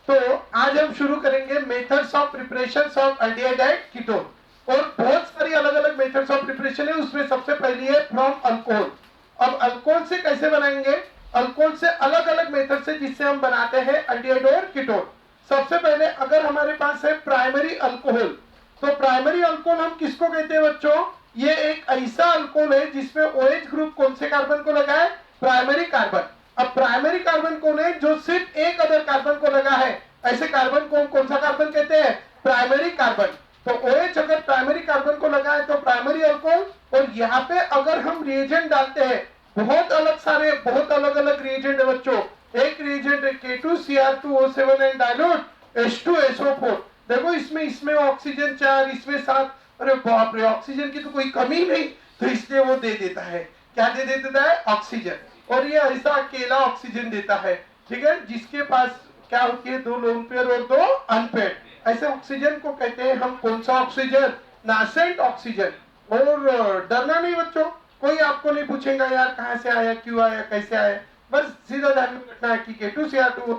तो आज हम शुरू करेंगे methods of preparation of aldehyde ketone. और बहुत सारी अलग अलग मेथड्स ऑफ प्रिपरेशन है, उसमें सबसे पहली है फ्रॉम अल्कोहल। अब अल्कोहल से कैसे बनाएंगे? अल्कोहल से अलग अलग मेथड से जिससे हम बनाते हैं एल्डिहाइड और कीटोन। सबसे पहले अगर हमारे पास है प्राइमरी अल्कोहल, तो प्राइमरी अल्कोहल हम किसको कहते हैं बच्चों? ये एक ऐसा अल्कोहल है जिसमें OH ग्रुप कौन से कार्बन को लगा है? Primary carbon. अब प्राइमरी कार्बन कौन है? जो सिर्फ एक अदर कार्बन को लगा है, ऐसे कार्बन को कौन सा कार्बन कहते हैं? Primary carbon. तो OH अगर प्राइमरी कार्बन को लगा है तो प्राइमरी अल्कोहल। और यहाँ पे अगर हम रिएजेंट डालते हैं, बहुत अलग अलग रिएजेंट है बच्चों। एक रिएजेंट है K2Cr2O7 एंड डाइल्यूट H2SO4। देखो इसमें ऑक्सीजन 4, इसमें 7। अरे बाप रे, ऑक्सीजन की तो कोई कमी नहीं, तो इसलिए वो दे देता है। क्या दे देता है? ऑक्सीजन। और ये ऐसा अकेला ऑक्सीजन देता है, ठीक है, जिसके पास क्या होती है? 2 लोन पेयर और 2 अनपेयर। ऐसे ऑक्सीजन को कहते हैं हम कौन सा ऑक्सीजन? Nascent oxygen. और डरना नहीं बच्चों, कोई आपको नहीं पूछेगा यार कहां से आया, क्यों आया, कैसे आया। बस सीधा ध्यान में रखना है कि K2Cr2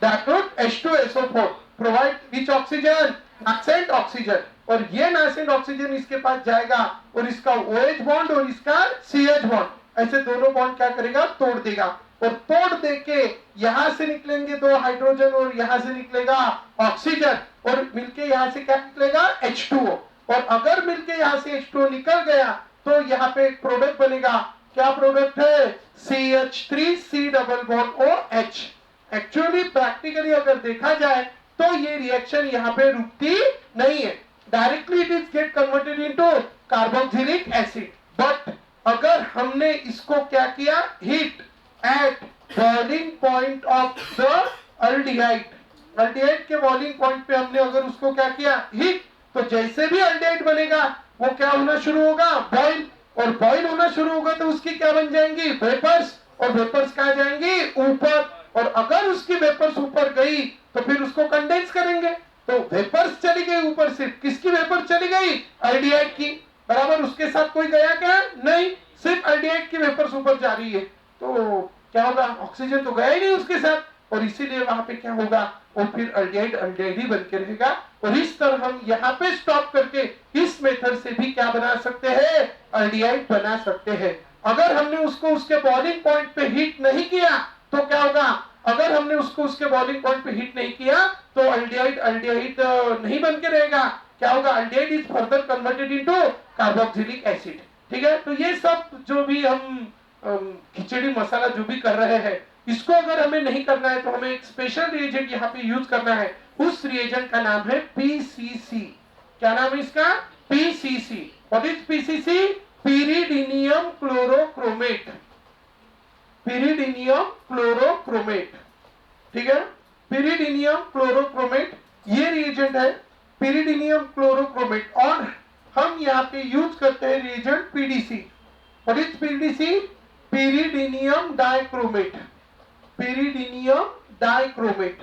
डाइल्यूट H2SO4 प्रोवाइड विच ऑक्सीजन? Nascent oxygen. और ये नासेंट ऑक्सीजन इसके पास जाएगा और इसका OH बॉन्ड और इसका CH बॉन्ड, ऐसे दोनों बॉन्ड क्या करेगा? तोड़ देगा। और तोड़ देके यहां से निकलेंगे 2 हाइड्रोजन और यहां से निकलेगा ऑक्सीजन, और मिलके यहां से क्या निकलेगा? H2O। और अगर मिलके यहां से H2O निकल गया तो यहाँ पे एक प्रोडक्ट बनेगा। क्या प्रोडक्ट है? CH3C double bond OH। Actually practically अगर देखा जाए तो ये रिएक्शन यहाँ पे रुकती नहीं है, directly it is get converted into carboxylic acid. But अगर हमने इसको क्या किया? Heat at boiling point of the aldehyde, aldehyde के बॉइलिंग पॉइंट पे हमने अगर उसको क्या किया? हीट, तो जैसे भी एल्डिहाइड बनेगा वो क्या होना शुरू होगा? बॉइल। और बॉइल होना शुरू होगा तो उसकी क्या बन जाएंगी? वेपर्स। और वेपर्स कहाँ जाएंगी? ऊपर। और अगर उसकी वेपर्स ऊपर गई तो फिर उसको कंडेंस करेंगे, तो वेपर्स चली गई ऊपर। सिर्फ किसकी वेपर चली गई? एल्डिहाइड की। बराबर, उसके साथ कोई गया क्या? नहीं, सिर्फ एल्डिहाइड की वेपर्स ऊपर जा रही है। तो क्या होगा? ऑक्सीजन तो गया ही नहीं उसके साथ, और इसीलिए वहां पे क्या होगा? और फिर एल्डिहाइड एल्डिहाइड ही बन के रहेगा। और इस तरह हम यहाँ पे स्टॉप करके इस मेथड से भी क्या बना सकते हैं? एल्डिहाइड बना सकते हैं। अगर हमने उसको उसके बॉइलिंग पॉइंट पे हीट नहीं किया तो क्या होगा? अगर हमने उसको उसके बॉइलिंग पॉइंट पे हीट नहीं किया तो एल्डिहाइड एल्डिहाइड नहीं बन के रहेगा। क्या होगा? Aldehyde is further converted into carboxylic acid. ठीक है, तो ये सब जो भी हम खिचड़ी मसाला जो भी कर रहे हैं, इसको अगर हमें नहीं करना है तो हमें एक स्पेशल रिएजेंट यहाँ पे यूज करना है। उस रिएजेंट का नाम है PCC। क्या नाम है इसका? PCC। What is PCC? pyridinium chlorochromate. pyridinium chlorochromate, ठीक है, pyridinium क्लोरोक्रोमेट ये रिएजेंट है, pyridinium क्लोरोक्रोमेट। और हम यहाँ पे यूज करते हैं reagent PDC। What is PDC? pyridinium dichromate. pyridinium dichromate.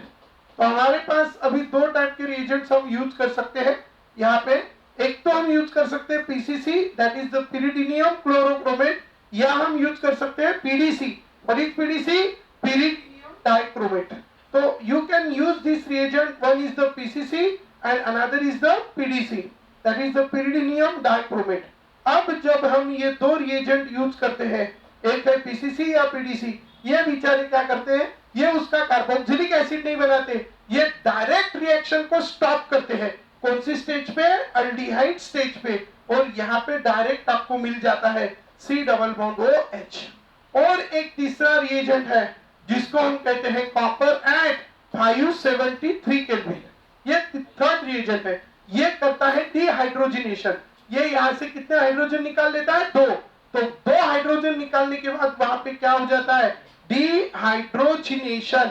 तो हमारे पास अभी 2 टाइप के रिएजेंट्स हम यूज कर सकते हैं यहाँ पे। एक तो हम यूज कर सकते हैं PCC, that is the pyridinium chlorochromate, या हम यूज कर सकते हैं PDC। What is PDC? pyridinium dichromate. तो you can use this reagent, one is the PCC and another is the PDC, that is the pyridinium dichromate. अब जब हम ये 2 रिएजेंट यूज करते हैं, एक है PCC या PDC, ये बेचारे क्या करते हैं? ये उसका कार्बोक्सिलिक एसिड नहीं बनाते, ये डायरेक्ट रिएक्शन को स्टॉप करते हैं। कौन सी स्टेज पे? एल्डिहाइड स्टेज पे। और यहाँ पे डायरेक्ट आपको मिल जाता है C डबल बॉन्ड OH। और एक तीसरा रिएजेंट है जिसको हम कहते हैं कॉपर एट 573 केल्विन। ये थर्ड रिएजेंट है, ये करता है डिहाइड्रोजिनेशन। ये यहाँ से कितने हाइड्रोजन निकाल लेता है? 2। तो 2 हाइड्रोजन निकालने के बाद वहां पे क्या हो जाता है? डिहाइड्रोजिनेशन।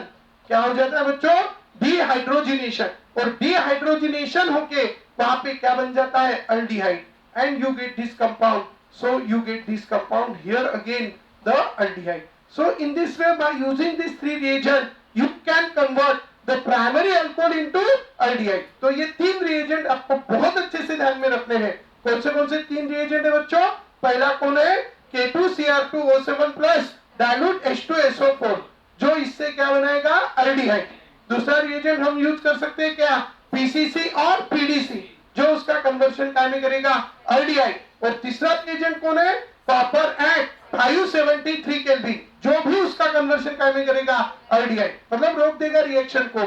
क्या हो जाता है बच्चों? डिहाइड्रोजिनेशन। और डिहाइड्रोजिनेशन होके वहां पे क्या बन जाता है? Aldehyde. And you get this compound, so you get this compound here again, the aldehyde. So in this way, by using these 3 reagents, you can convert the primary alcohol into aldehyde. तो ये 3 reagent आपको बहुत अच्छे से ध्यान में रखने हैं। कौन से 3 reagent है बच्चों? पहला कौन है? K2Cr2O7 प्लस डाइल्यूट H2SO4, जो इससे क्या बनाएगा? एल्डिहाइड। दूसरा रिएजेंट हम यूज कर सकते हैं क्या, पीसीसी और पीडीसी, जो उसका कन्वर्शन काय में करेगा, आरडीआई। और तीसरा रिएजेंट कौन है, कॉपर एट 573 केल्विन, जो भी उसका कन्वर्शन काय में करेगा, आरडीआई, मतलब रोक देगा रिएक्शन को।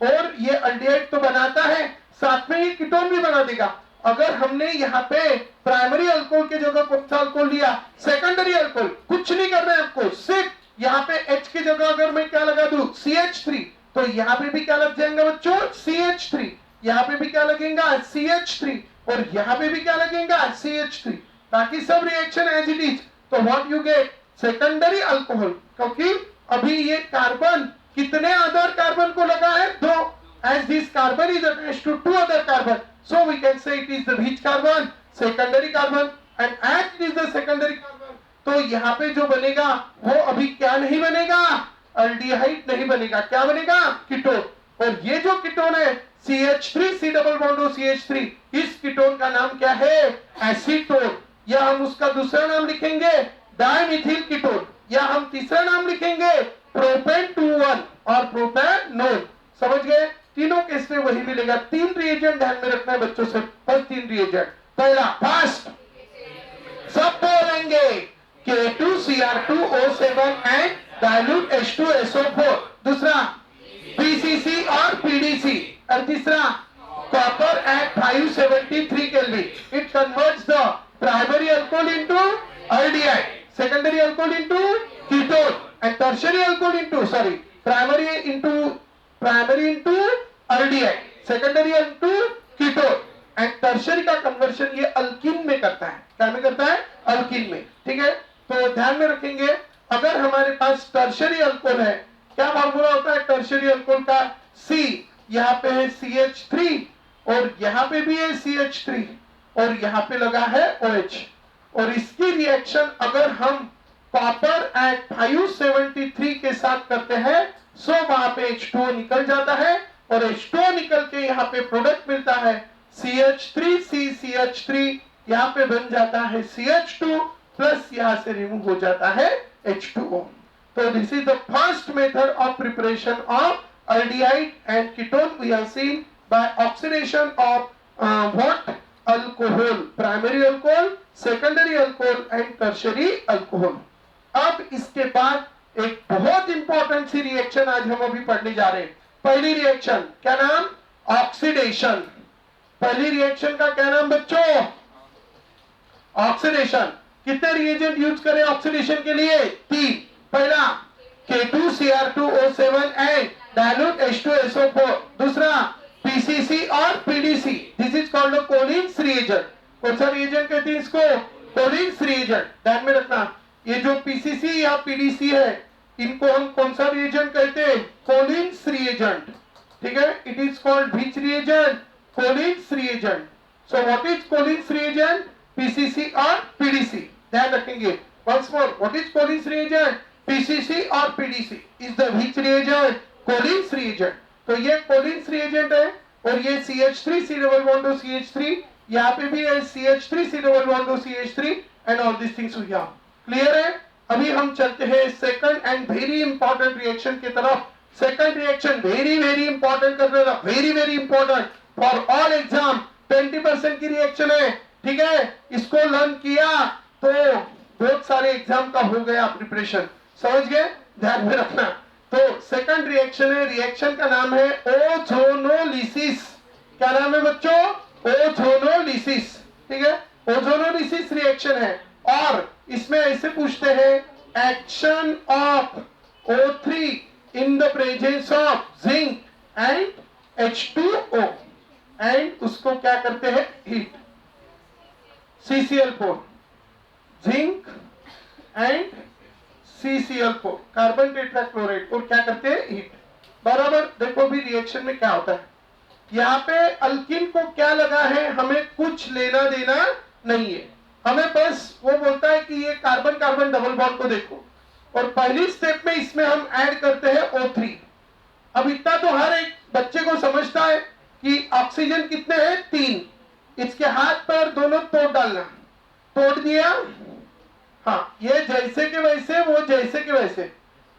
और ये आरडीआई तो बनाता है, साथ में ये कीटोन भी बना देगा। अगर हमने यहाँ पे प्राइमरी अल्कोहल के जगह कौन सा अल्कोहल लिया, सेकेंडरी अल्कोहल, कुछ नहीं करना है आपको, सिर्फ यहाँ पे H की जगह अगर मैं क्या लगा दूं, CH3, तो यहाँ पे भी क्या लग जाएगा बच्चों, CH3, यहाँ पे भी क्या लगेगा, CH3, और यहाँ पे भी क्या लगेगा, CH3, ताकि सब रिएक्शन एज इट इज। तो what you get, secondary alcohol, क्योंकि अभी ये कार्बन कितने अदर कार्बन को लगा है, दो, as this carbon is attached to two other carbon, so we can say it is the which carbon, secondary carbon, and as it is the secondary carbon, तो यहाँ पे जो बनेगा वो अभी क्या नहीं बनेगा, अल्डिहाइड नहीं बनेगा, क्या बनेगा, कीटोन। और ये जो कीटोन है CH3 C double bond CH3, इस कीटोन का नाम क्या है, एसीटोन, या हम उसका दूसरा नाम लिखेंगे डाइमिथिल कीटोन, या हम तीसरा नाम लिखेंगे प्रोपेन 2,1 और प्रोपेनोन। समझ गए, तीनों केस में वही मिलेगा। तीन रिएजेंट ध्यान में रखना है बच्चों से, बस तीन रिएजेंट। पहला फर्स्ट, सब बोलेंगे K2Cr2O7 एंड डाइल्यूट H2SO4। दूसरा PCC और PDC, और तीसरा copper at 573 kelvin. It converts the primary alcohol into aldehyde, secondary alcohol into ketone, and tertiary alcohol into primary into aldehyde, secondary into ketone, and tertiary का conversion ये alkene में करता है। क्या में करता है, अल्कीन में। ठीक है, तो ध्यान में रखेंगे, अगर हमारे पास टर्शियरी अल्कोहल है, क्या फार्मूला होता है टर्शियरी अल्कोहल का, C, यहाँ पे है CH3, और यहाँ पे भी है CH3, और यहाँ पे लगा है OH, और इसकी रिएक्शन अगर हम कॉपर एट 573 के साथ करते हैं, सो वहां पे H2O निकल जाता है, और H2O निकल के यहाँ पे प्रोडक्ट मिलता है CH3CCH3, यहाँ पे बन जाता है CH2 प्लस यहाँ से रिमूव हो जाता है H2O। तो this is the first method of preparation of aldehyde and ketone we have seen by oxidation of what alcohol, primary alcohol, secondary alcohol and tertiary alcohol। अब इसके बाद एक बहुत इंपॉर्टेंट सी रिएक्शन आज हम अभी पढ़ने जा रहे हैं। पहली रिएक्शन क्या नाम, ऑक्सीडेशन। पहली रिएक्शन का क्या नाम बच्चों, ऑक्सीडेशन। कितने रिएजेंट यूज करें ऑक्सीडेशन के लिए, तीन। पहला K2Cr2O7 एंड डाइल्यूट H2SO4, दूसरा PCC और PDC, this is called a Collins reagent. कौन सा रिएजेंट कहते हैं इसको, कोलिन्स रिएजेंट। ध्यान में रखना, ये जो PCC या PDC है, इनको हम कौन सा रिएजेंट कहते हैं, कोलिन्स रिएजेंट। ठीक है, it is called which reagent, Collins reagent. So what is Collins reagent, PCC और PDC। ध्यान रखेंगे, once more, what is Collins reagent, PCC और PDC is the which reagent, Collins reagent. तो ये कोलिन्स रिएजेंट है, और ये CH3 C double bond CH3, यहाँ पे भी है CH3 C double bond CH3, and all this things we have. Clear है। अभी हम चलते हैं second and very important reaction की तरफ। Second reaction very very important कर देगा, very very important for all exam, 20% की रिएक्शन है। ठीक है, इसको लर्न किया तो बहुत सारे एग्जाम का हो गया प्रिपरेशन। समझ गए, ध्यान में रखना। तो सेकंड रिएक्शन है, रिएक्शन का नाम है ओजोनोलिसिस। क्या नाम है बच्चों, ओजोनोलिसिस। ठीक है, ओजोनोलिसिस रिएक्शन है, और इसमें ऐसे पूछते हैं, action of O3 in the presence of zinc and H2O, and उसको क्या करते हैं, heat. CCl4, zinc and CCl4, carbon tetrachloride, और क्या करते हैं, हीट। बराबर। देखो भी रिएक्शन में क्या होता है, यहाँ पे अल्किन को क्या लगा है, हमें कुछ लेना देना नहीं है, हमें बस वो बोलता है कि ये कार्बन कार्बन डबल बॉन्ड को देखो, और पहली स्टेप में इसमें हम ऐड करते हैं O3। अब इतना तो हर एक बच्चे को समझता है कि ऑक्सीजन कितने हैं, 3। इसके हाथ पैर दोनों तोड़ डालना, तोड़ दिया, हाँ, ये जैसे के वैसे, वो जैसे के वैसे।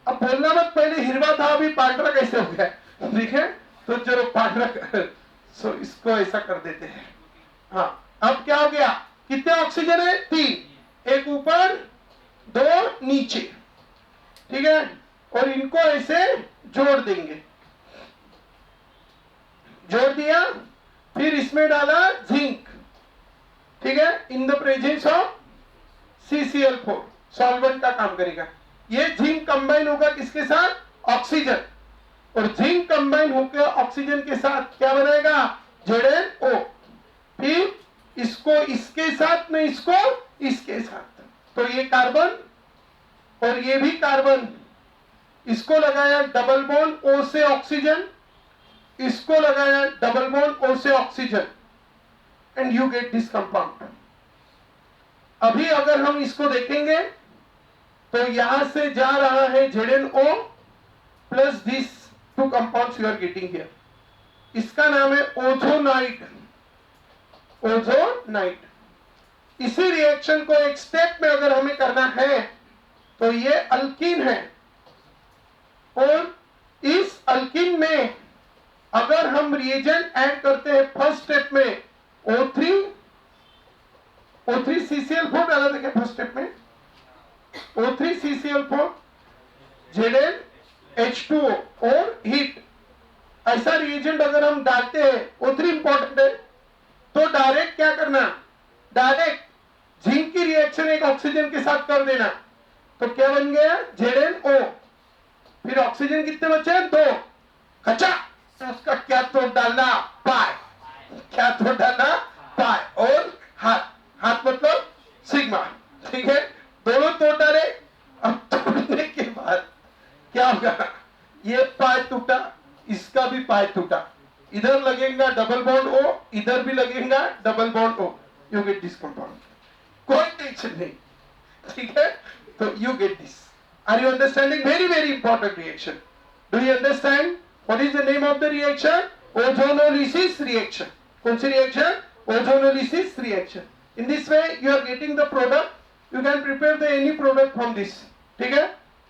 अब बोलना मत पहले हिरवा था अभी पांडरा कैसे हो गया, ठीक है, तो चलो पार्टनर सो इसको ऐसा कर देते हैं। हाँ, अब क्या हो गया, कितने ऑक्सीजन है, 3, एक ऊपर 2 नीचे, ठीक है, और इनको ऐसे जोड़ देंगे, जोड़ दिया, फिर इसमें डाला जिंक, ठीक है, इन the presence of CCl4 solvent का काम करेगा। ये जिंक कंबाइन होगा किसके साथ, ऑक्सीजन, और जिंक कंबाइन होकर ऑक्सीजन के साथ क्या बनाएगा, ZnO, फिर इसको इसके साथ में, इसको इसके साथ, तो ये कार्बन और ये भी कार्बन, इसको लगाया डबल बॉन्ड O से ऑक्सीजन, इसको लगाया डबल बॉन्ड O से oxygen, and you get this compound. अभी अगर हम इसको देखेंगे तो यहां से जा रहा है ZnO plus this 2 compounds you are getting here, इसका नाम है ओजोनाइड, ओजोनाइड। इसी रिएक्शन को एक स्टेप में अगर हमें करना है तो ये अल्कीन है, और इस अल्कीन में अगर हम रिएजेंट ऐड करते हैं फर्स्ट स्टेप में O3CCl4 डाला था क्या फर्स्ट स्टेप में, O3CCl4 ZnH2O और हीट, ऐसा रिएजेंट अगर हम डालते हैं, O3 इंपॉर्टेंट है, तो डायरेक्ट क्या करना, डायरेक्ट जिंक की रिएक्शन एक ऑक्सीजन के साथ कर देना, तो क्या बन गया ZnO, फिर ऑक्सीजन कितने बचे हैं, 2, खचा, तो उसका क्या तोड़ डालना, पाई, क्या तोड़ डालना, पाई, और हाथ, हाथ मतलब सिग्मा, ठीक है, दोनों तोड़ डाले। अब तोड़ने के बाद क्या होगा, ये पाई टूटा, इसका भी पाई टूटा, इधर लगेगा डबल बॉन्ड O, इधर भी लगेगा double bond O, you get this compound, कोई टेंशन नहीं, ठीक है, तो you get this. Are you understanding, very very important reaction, do you understand what is the name of the reaction, ozonolysis reaction. कौन सी reaction, ozonolysis reaction. In this way you are getting the product, you can prepare the any product from this, ठीक है।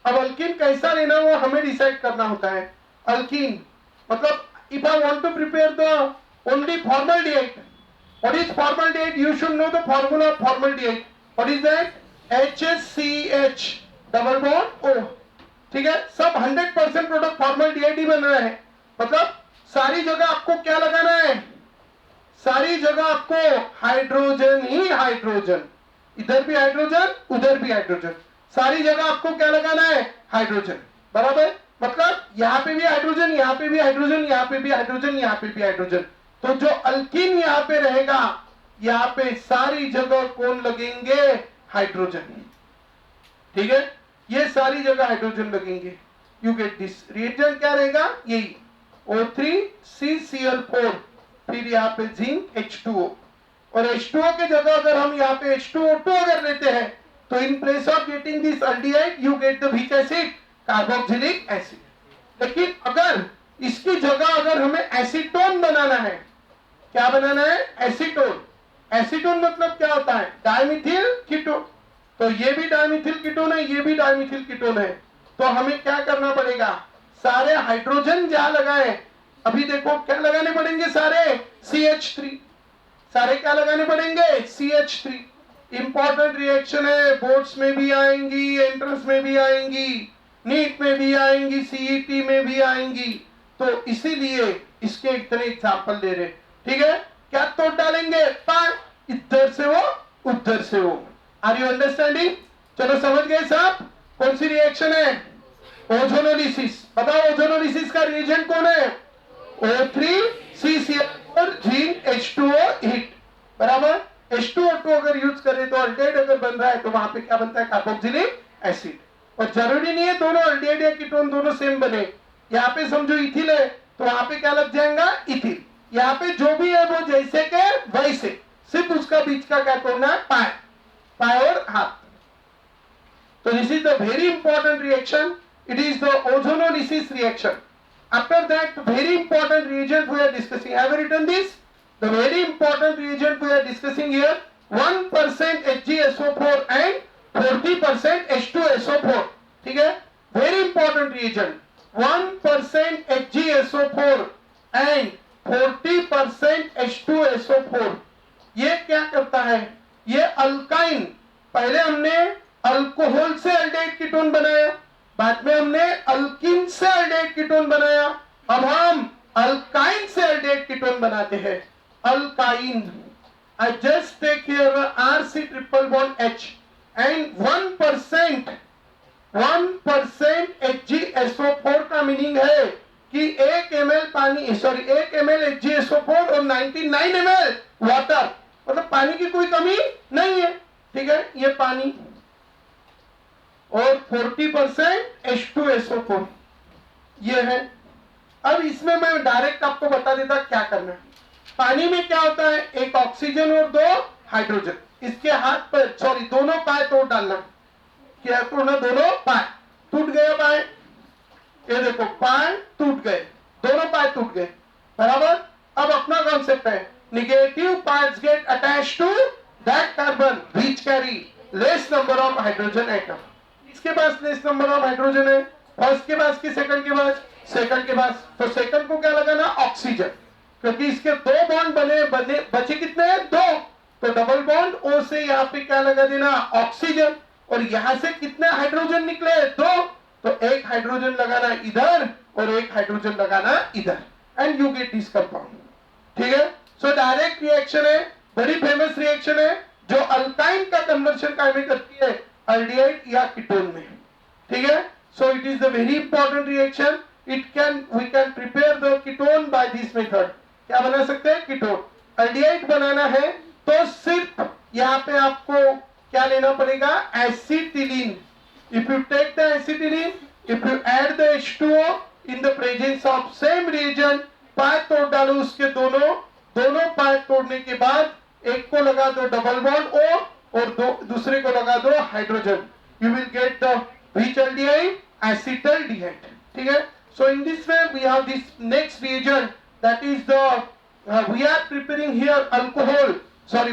अब alkyne कैसा लेना वो हमें decide करना होता है। अल्कीन मतलब if I want to prepare the only formaldehyde, what is formaldehyde, you should know the formula of formaldehyde, what is that, HCH double bond O, ठीक है, सब 100% प्रोडक्ट फॉर्मल्डिहाइड ही बन रहा है, मतलब सारी जगह आपको क्या लगाना है, सारी जगह आपको हाइड्रोजन ही हाइड्रोजन, इधर भी हाइड्रोजन उधर भी हाइड्रोजन, सारी जगह आपको क्या लगाना है, हाइड्रोजन, बराबर, मतलब यहाँ पे भी हाइड्रोजन, यहाँ पे भी हाइड्रोजन, यहाँ पे भी हाइड्रोजन, यहाँ पे भी हाइड्रोजन, तो जो अल्कीन यहाँ पे रहेगा, यहाँ पे सारी जगह कौन लगेंगे, हाइड्रोजन, ठीक है, ये सारी जगह हाइड्रोजन लगेंगे, यू गेट दिस। रिएजेंट क्या रहेगा, यही O3CCl4, फिर यहाँ पे जिंक H2O, और H2O के जगह अगर हम यहाँ पे H2O2 अगर लेते हैं, तो in place of getting this aldehyde you get the weak acid, carboxylic acid. लेकिन अगर इसकी जगह अगर हमें एसीटोन बनाना है, क्या बनाना है, एसीटोन, एसीटोन मतलब क्या होता है, डाइमिथिल कीटोन, तो ये भी डाइमिथिल कीटोन है, ये भी डाइमिथिल कीटोन है, तो हमें क्या करना पड़ेगा, सारे हाइड्रोजन जहां लगाए, अभी देखो क्या लगाने पड़ेंगे, सारे CH3, सारे क्या लगाने पड़ेंगे, CH3। इंपॉर्टेंट रिएक्शन है, बोर्ड्स में भी आएंगी, एंट्रेंस में भी आएंगी, नीट में भी आएंगी, CET में भी आएंगी, तो इसीलिए इसके इतने एग्जाम्पल दे रहे, ठीक है। क्या तोड़ डालेंगे, इधर से वो उधर से वो, आर यू अंडरस्टैंडिंग, चलो समझ गए साहब, कौन सी रिएक्शन है, ओजोनोलिसिस। बताओ ओजोनोलिसिस का रिएजेंट कौन है, O3CCl4 जिंक H2O हीट, बराबर। H2O2 अगर यूज करें तो अल्डिहाइड अगर बन रहा है तो वहां पे क्या बनता है, कार्बोक्सिलिक एसिड, और जरूरी नहीं है दोनों अल्डिहाइड या कीटोन दोनों सेम बने, यहाँ पे समझो इथिल है तो वहां पे क्या लग जाएगा, इथिल, यहाँ पे जो भी है वो जैसे के वैसे, सिर्फ उसका बीच का क्या तोड़ना है, पाए, पाए और हाथ। तो this is the very important reaction, it is the ozonolysis reaction. After that, very important reagent we are discussing. Have you written this? The very important reagent we are discussing here, 1% HgSO4 and 40% H2SO4. ठीक है? Very important reagent. 1% HgSO4 and 40% H2SO4। ये क्या करता है? ये alkyne, पहले हमने alcohol से एल्डिहाइड कीटोन बनाया, बाद में हमने अल्किन से एल्डिहाइड कीटोन बनाया, अब हम अल्काइन से एल्डिहाइड कीटोन बनाते हैं। Alkyne, I just take here RC triple bond H and 1% HgSO4 का मीनिंग है कि 1 ml पानी, 1 ml HgSO4 और 99 ml वाटर, मतलब पानी की कोई कमी नहीं है। ठीक है, ये पानी और 40% H2SO4 ये है। अब इसमें मैं डायरेक्ट आपको बता देता क्या करना है। पानी में क्या होता है? एक ऑक्सीजन और 2 हाइड्रोजन। इसके हाथ पर दोनों पाए तोड़ डालना। क्या तोड़ना? दोनों पाए। टूट गए पाए, ये देखो पाए टूट गए, दोनों पाए टूट गए, बराबर। अब अपना कॉन्सेप्ट है, negative parts get attached to that carbon which carry less number of hydrogen atom. इसके पास लेस नंबर ऑफ हाइड्रोजन है, फर्स्ट के पास की सेकंड के पास, सेकंड के पास, तो सेकंड को क्या लगाना? ऑक्सीजन, क्योंकि इसके 2 बॉन्ड बने बचे कितने हैं? 2, तो डबल बॉन्ड ओ से यहाँ पे क्या लगा देना? ऑक्सीजन। और यहां से कितने हाइड्रोजन निकले? 2, तो 1 हाइड्रोजन लगाना इधर और 1 हाइड्रोजन लगाना इधर, and you get this compound. ठीक है, सो डायरेक्ट रिएक्शन है, बड़ी फेमस रिएक्शन है, जो अल्काइन का कन्वर्शन काइमेट करती है एल्डिहाइड या कीटोन में। ठीक है, so it is the very important reaction. We can prepare the ketone by this method. क्या बना सकते हैं? कीटोन। एल्डिहाइड बनाना है तो सिर्फ यहाँ पे आपको क्या लेना पड़ेगा? Acetylene. If you take the acetylene, if you add the H2O in the presence of same reagent, pipe तोड़ डालो उसके दोनों पाइप तोड़ने के बाद एक को लगा दो डबल बॉन्ड O और दूसरे को लगा दो hydrogen, you will get the which aldehyde? Acetaldehyde। ठीक है, so in this way we have this next reagent, that is the we are preparing here alcohol,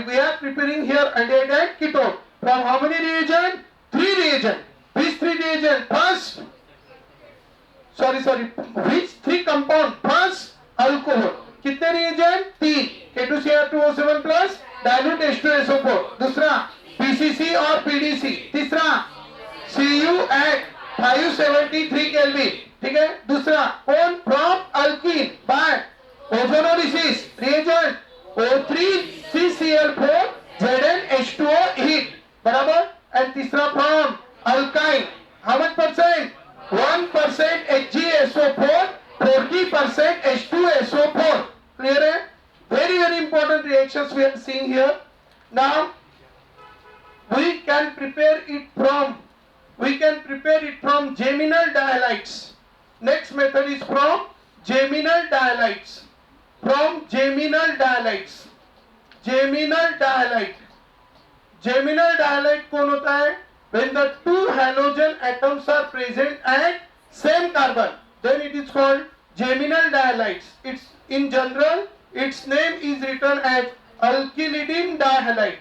we are preparing here aldehyde and ketone from how many reagent? 3 reagent। Which 3 reagent? First, which 3 compound? First, alcohol। कितने reagent? 3, K2Cr2O7 plus dilute H2SO4। दूसरा PCC और PDC। तीसरा Cu at 573 Kelvin। ठीक है, दूसरा कौन? From alkene by ozonolysis reagent O3CCl4 ZnH2O heat, बराबर। And तीसरा from alkyne, how much percent? 1% HgSO4, 40% H2SO4। clear है? Very important reactions we are seeing here. Now we can prepare it from geminal dihalides. Next method is from geminal dihalides। geminal dihalide कौन होता है? When the 2 halogen atoms are present at same carbon, then it is called geminal dihalides। It's in general, its name is written as alkylidine dihalide।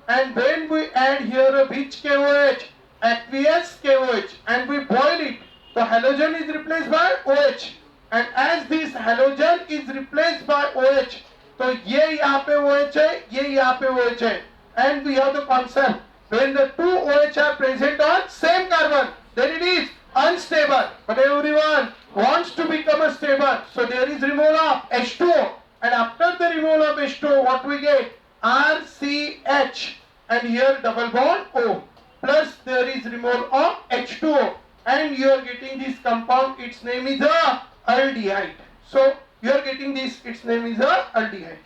And when we add here a which KOH? Aqueous KOH, and we boil it, the halogen is replaced by OH, and as this halogen is replaced by OH, तो ये यहाँ पे OH है, ये यहाँ पे OH है, and we have the concept when the 2 OH are present on same carbon, then it is unstable, but everyone wants to become a stable, so there is removal of H2O, and after the removal of H2O, what we get? RCH, and here double bond O, plus there is removal of H2O, and you are getting this compound, its name is a aldehyde। So you are getting this, its name is a aldehyde।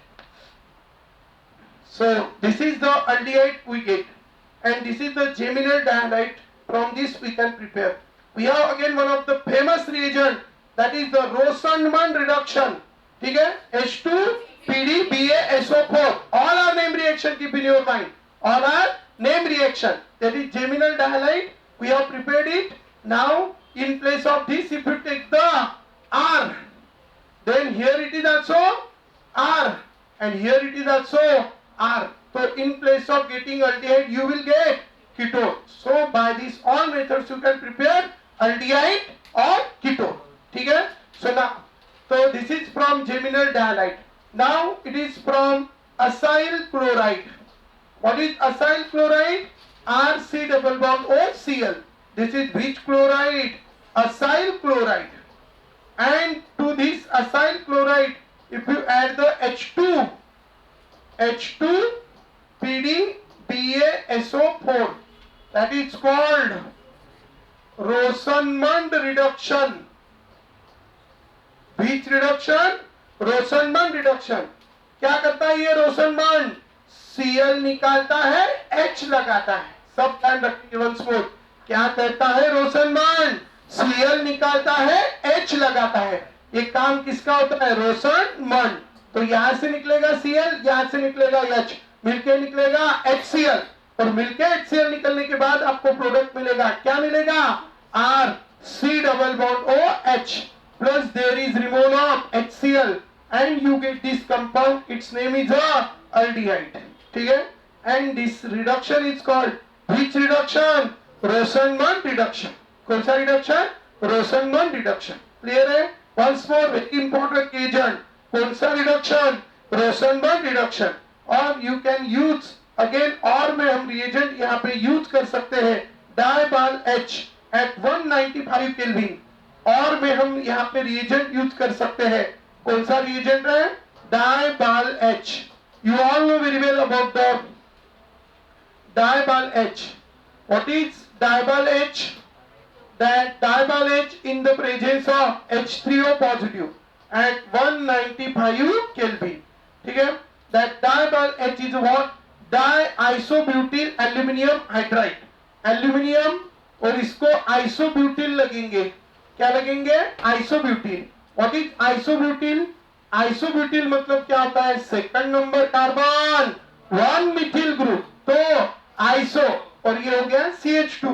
So this is the aldehyde we get, and this is the geminal dihalide. From this we can prepare. We have again one of the famous reagent, that is the Rosenman reduction। ठीक है, H2PdBaSO4, all are name reaction, keep in your mind, all are name reaction, that is geminal dihalide। We have prepared it. Now in place of this, if you take the R, then here it is also R, and here it is also R, so in place of getting aldehyde you will get ketone। So by these all methods you can prepare aldehyde और ketone, ठीक है। So ना, तो this is from geminal dihalide. Now it is from acyl chloride. What is acyl chloride? RC double bond O Cl. This is which chloride? Acyl chloride. And to this acyl chloride, if you add the H2 PD BaSO4, that is called Rosenmund reduction. Which reduction? Rosenmund reduction. क्या करता है ये रोसनमंड? Cl निकालता है, H लगाता है। सब ध्यान रखिए वंस मोर। क्या कहता है रोसनमंड? Cl निकालता है, H लगाता है। ये काम किसका होता है? रोसनमंड। तो यहां से निकलेगा Cl, यहां से निकलेगा H, मिलके निकलेगा HCl, और मिलके HCl निकलने के बाद आपको प्रोडक्ट मिलेगा। क्या मिलेगा? R C double bond O H plus there is removal of HCl and you get this compound. Its name is a aldehyde, ठीक है। And this reduction is called which reduction? Rosenmund reduction. कौन सा reduction? Rosenmund reduction. Clear है? Once more, very important agent. कौन सा reduction? Rosenmund reduction. और you can use again, और में हम reagent यहाँ पे use कर सकते हैं डाइबाल H at 195 केल्विन। और में हम यहाँ पे reagent use कर सकते हैं। कौन सा reagent है? DIBAL H. You all know very well about the diabal H. What is diabal H? That diabal H in the presence of H3O positive at 195 Kelvin. ठीक है? That diabal H is what? Diisobutyl aluminium hydride. Aluminium और इसको isobutyl लगेंगे। क्या लगेंगे? Isobutyl. What is isobutyl? Isobutyl मतलब क्या होता है? Second number carbon, 1 methyl group. तो आइसो और ये हो गया CH2,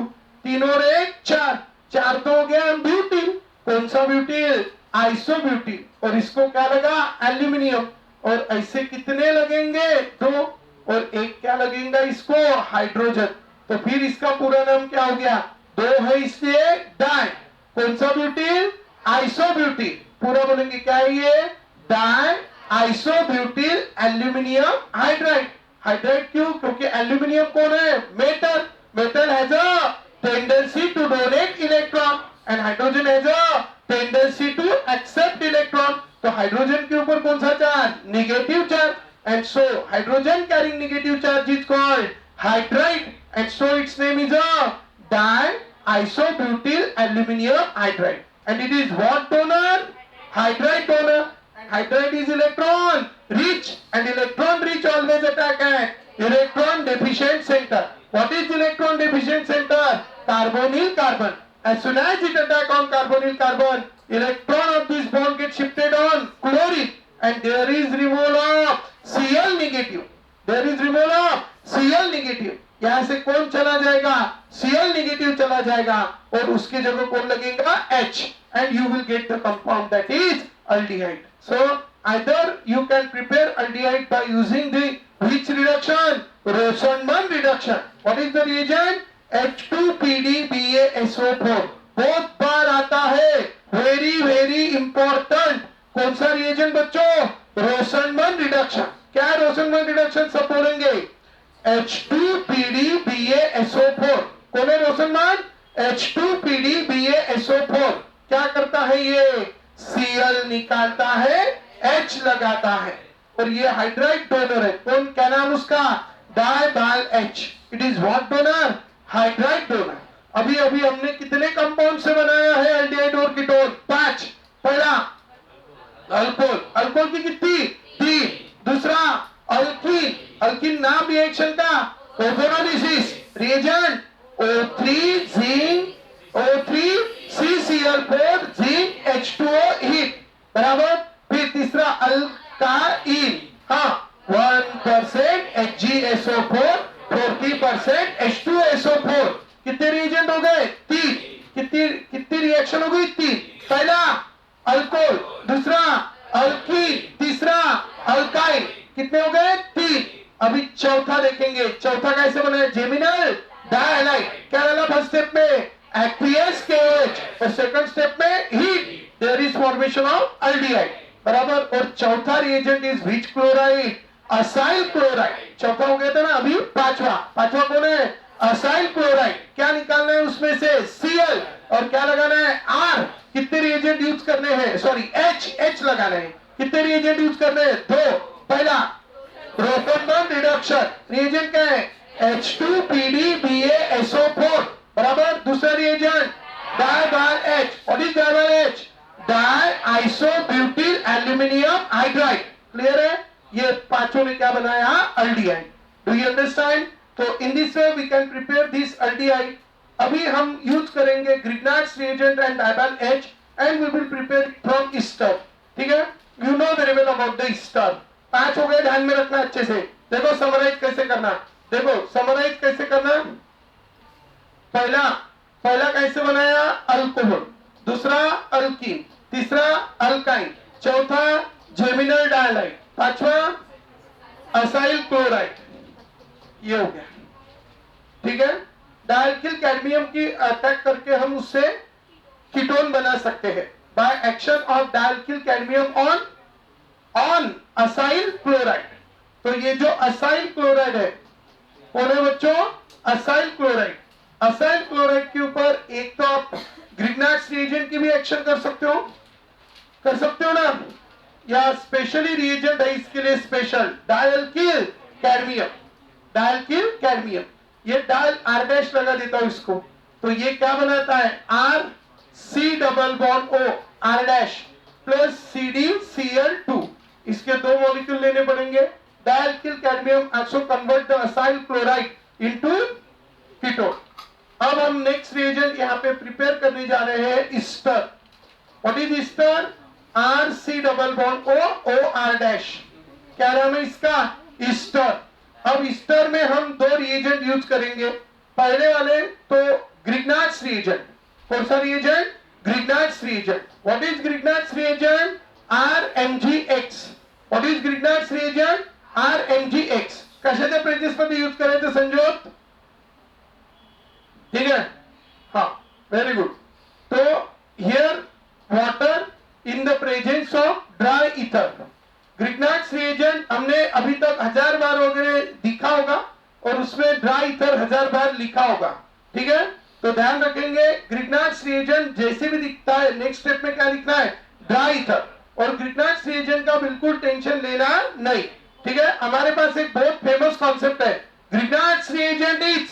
3 और 1 4, 4 तो हो गया ब्यूटिल। कौन सा ब्यूटिल? आइसोब्यूटिल। और इसको क्या लगा? एल्यूमिनियम। और ऐसे कितने लगेंगे? 2, और एक क्या लगेगा इसको? हाइड्रोजन। तो फिर इसका पूरा नाम क्या हो गया? 2 है इसलिए डाई। कौन सा ब्यूटिल? आइसोब्यूटिल। पूरा बोलेंगे क्या है ये? डाइसोब्यूटिल एल्यूमिनियम हाइड्राइड। हाइड्राइड क्यों? क्योंकि एल्यूमिनियम कौन है? Metal. Metal has a tendency to donate electron and hydrogen has a tendency to accept electron. तो हाइड्रोजन के ऊपर कौन सा charge? Negative charge. And so hydrogen carrying negative charge is called hydride, and so its name is a diisobutyl aluminium hydride. And it is what donor? Hydride donor. Hydride is electron rich, and electron rich always attack at electron deficient center. What is electron deficient center? Carbonyl carbon. As soon as it attack on carbonyl carbon, electron of this bond get shifted on chlorine, and there is removal of Cl negative. There is removal of Cl negative. यहाँ से कौन चला जाएगा? Cl negative चला जाएगा, और उसकी जगह कौन लगेगा? H, and you will get the compound that is aldehyde. So either you can prepare aldehyde by using the which reduction? Rosenmund reduction. What is the reagent? H2PdBaSO4. बहुत बार आता है, very very important. कौन सा reagent बच्चों? Rosenmund reduction. क्या है Rosenmund reduction? सब बोलेंगे H2PdBaSO4. कौन है Rosenmund? H2PdBaSO4। क्या करता है ये? Cl निकालता है, H लगाता है, और ये हाइड्राइड डोनर है। कौन? क्या नाम उसका? डाइबाल H. It is what donor? Hydride donor. अभी अभी हमने कितने कंपाउंड से बनाया है एल्डिहाइड और कीटोन? 5। पहला अल्कोहल, अल्कोहल की कितनी? 3। दूसरा अल्कीन, अल्कीन नाम रिएक्शन का ozonolysis. Reagent O3 zinc, O3 CCl4 zinc H2O heat, बराबर। फिर तीसरा अल्काइन, हाँ, 1% HgSO4, 40% H2SO4। कितने रिएजेंट हो गए? 3। कितनी रिएक्शन हो गई? 3। पहला अल्कोहल, दूसरा अल्कीन, तीसरा अल्काइन। कितने हो गए? 3। अभी चौथा देखेंगे। चौथा कैसे बना है? जेमिनल डायलाइड। क्या डाला फर्स्ट स्टेप में? Aqueous KOH, formation of aldehyde, बराबर। और चौथा reagent is which chloride? Acyl chloride. चौथा हो गया था ना, अभी पांचवा कौन है? Acyl chloride. क्या निकालना है उसमें से? Cl। और क्या लगाना है? R। कितने रिएजेंट यूज करने हैं? सॉरी H लगाना है। कितने रिएजेंट यूज करने हैं? 2। पहला प्रोटॉन बॉन्ड रिडक्शन, रिएजेंट क्या है? H2PdBaSO4, बराबर। दूसरा reagent DIBAL H। What is DIBAL H? Diisobutyl aluminium hydride. Clear है? ये पांचों ने क्या बनाया? एल्डिहाइड। Do you understand? तो in this way we can prepare this aldehyde. अभी हम यूज करेंगे Grignard's reagent and DIBAL H and we will prepare from ester. ठीक है? You know very well about the ester. 5 हो गए, ध्यान में रखना अच्छे से। देखो समराइज कैसे करना, पहला कैसे बनाया? अल्कोहल, दूसरा अल्कीन, तीसरा अल्काइन, चौथा जेमिनल डाइहाइड, पांचवा असाइल क्लोराइड। ये हो गया। ठीक है? डायल्किल कैडमियम की अटैक करके हम उससे कीटोन बना सकते हैं by action of dialkyl cadmium on acyl chloride. तो ये जो असाइल क्लोराइड है, कौन है बच्चों? Acyl chloride. असाइल क्लोराइड के ऊपर एक तो आप ग्रिग्नार्ड्स रिएजेंट की भी एक्शन कर सकते हो ना, या स्पेशली रिएजेंट है इसके लिए स्पेशल डायल्किल कैडमियम। ये डायल R डैश लगा देता हूं इसको, तो ये क्या बनाता है? R C double bond O R dash plus CdCl2। इसके 2 मॉलिक्यूल लेने पड़ेंगे। Dialkyl cadmium also convert the acyl chloride into ketone. अब हम नेक्स्ट रिएजेंट यहां पे प्रिपेयर करने जा रहे हैं Easter. What is Easter? R C double bond O R dash. क्या नाम है इसका? ईस्टर। अब ईस्टर में हम 2 रिएजेंट यूज करेंगे। पहले वाले तो ग्रिग्नार्ड्स रिएजेंट। कौन सा reagent? Grignard's reagent. What is Grignard's reagent? RMgX। What is Grignard's reagent? RMgX। कशाच्या प्रेझेन्स मध्ये यूज करायचं संजोत? ठीक है? हाँ, वेरी गुड। तो here water in the presence of dry ether. Grignard's reagent हमने अभी तक 1000 बार वगैरह दिखा होगा और उसमें ड्राई ईथर 1000 बार लिखा होगा। ठीक है? तो ध्यान रखेंगे, ग्रिग्नार्ड्स रिएजेंट जैसे भी दिखता है नेक्स्ट स्टेप में क्या लिखना है? Dry ether. और ग्रिग्नार्ड्स रिएजेंट का बिल्कुल टेंशन लेना नहीं। ठीक है? हमारे पास एक बहुत फेमस कॉन्सेप्ट है, Grignard's reagent is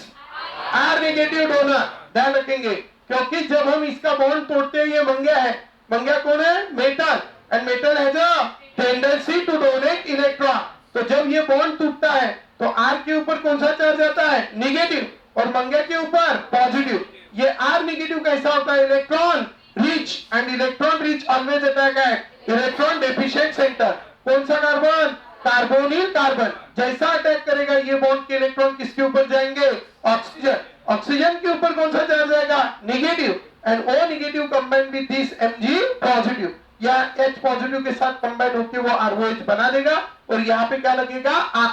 R negative donor. ध्यान रखेंगे, क्योंकि जब हम इसका बॉन्ड तोड़ते हैं, ये मंग्या है। मंग्या कौन है? Metal. And metal has a tendency to donate electron. तो जब ये बॉन्ड टूटता है तो R के ऊपर कौन सा चार्ज आता है? नेगेटिव। और मंग्या के ऊपर पॉजिटिव। ये R नेगेटिव कैसा होता है? Electron rich. And electron rich always attack eight electron deficient centre. कौन सा कार्बन? Carbonyl carbon. जैसा अटैक करेगा ये बॉन्ड के इलेक्ट्रॉन किसके ऊपर जाएंगे? ऑक्सीजन। ऑक्सीजन के ऊपर कौन सा चार्ज आएगा? Negative. And O negative combine with this Mg positive, या H पॉजिटिव के साथ कंबाइन होकर वो ROH बना देगा। और यहाँ पे क्या लगेगा? R।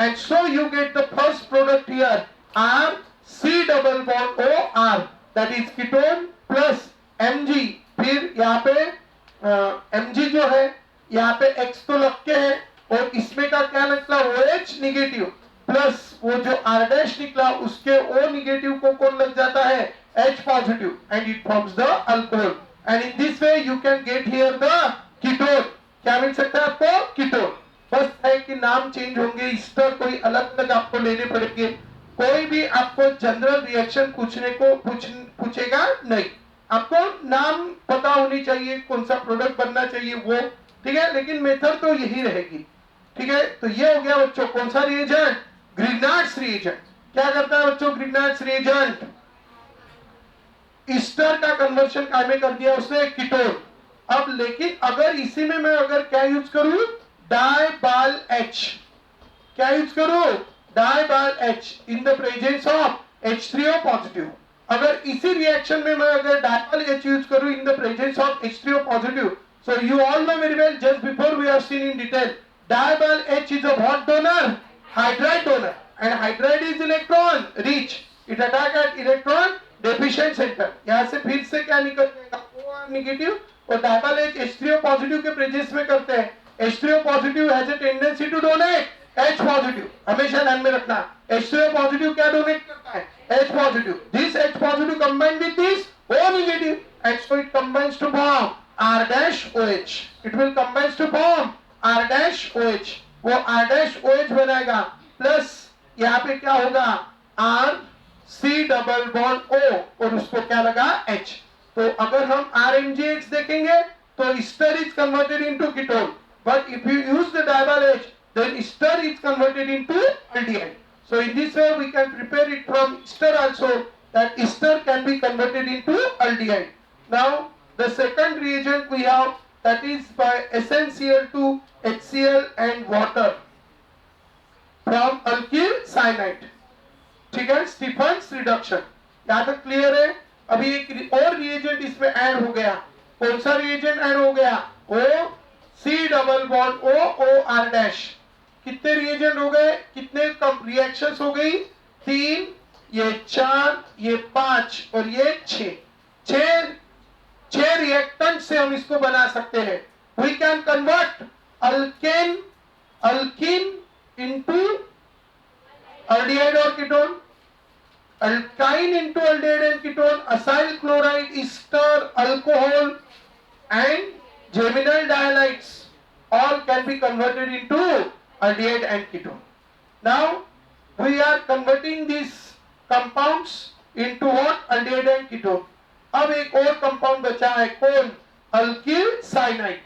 And so you get the first product here, R C double bond O R, that is ketone plus Mg। फिर यहाँ पे Mg जो है यहाँ पे X तो लग के है, और इसमें का क्या निकला? OH निगेटिव प्लस वो जो R डैश निकला उसके O निगेटिव को कौन लग जाता है? H positive. And it forms the alcohol. And in this way you can get here the ketone. क्या मिल सकता है आपको? कीटोन। बस है कि नाम चेंज होंगे, ईस्टर कोई अलग अलग आपको लेने पड़ेंगे। कोई भी आपको जनरल रिएक्शन पूछेगा नहीं। आपको नाम पता होनी चाहिए, कौन सा प्रोडक्ट बनना चाहिए वो। ठीक है? लेकिन मेथड तो यही रहेगी। ठीक है? तो ये हो गया बच्चों कौन सा रिएजेंट? Grignard's reagent. क्या करता है बच्चों ग्रिग्नार्ड्स रिएजेंट? ईस्टर का कन्वर्शन काय में कर दिया उसने? कीटोन। अब लेकिन अगर इसी में मैं अगर क्या यूज करूं? डाइबाल H। क्या यूज करूं? डाइबाल H in the presence of H3O positive. अगर इसी रिएक्शन में मैं अगर डाइबाल H यूज करूं इन the presence of H3O positive, so you all know very well, just before we have seen in detail, diabal H is a what donor? Hydride donor. And hydride is electron rich. It attack at electron deficient center. यहाँ से फिर से क्या निकल जाएगा? OR negative और डायबल H H3O positive के प्रेजेंस में करते हैं. H3O positive has a tendency to donate H positive. हमेशा ध्यान में रखना, H3O पॉजिटिव क्या डोनेट करता है? H positive. This H positive combined with this O negative, and so it combines to form R dash OH. It will combines to form R dash OH. वो R dash OH बनाएगा plus यहाँ पे क्या होगा R C double bond O और उसको क्या लगा H. तो अगर हम RMGX देखेंगे तो ester is converted into ketone, but if you use the diol H, then ester is converted into aldehyde. So in this way we can prepare it from ester also, that ester can be converted into aldehyde. Now the second reagent we have, that is by SnCl2 HCl and water from alkyl cyanide. ठीक है, Stephen's reduction. यहाँ तक clear है? अभी एक और reagent इसमें add हो गया. कौन सा रिएजेंट ऐड हो गया? O C double bond O O R dash. कितने रिएजेंट हो गए? कितने रिएक्शंस हो गई? 3, ये 4, ये 5 और ये 6. 6 रिएक्टेंट से हम इसको बना सकते हैं. We can convert alkene into aldehyde or ketone, alkyne into aldehyde and ketone, acyl chloride, ester, alcohol and geminal dialides all can be converted into aldehyde and ketone. Now we are converting these compounds into what? Aldehyde and ketone. अब एक और compound बचा है, कौन? alkyl cyanide.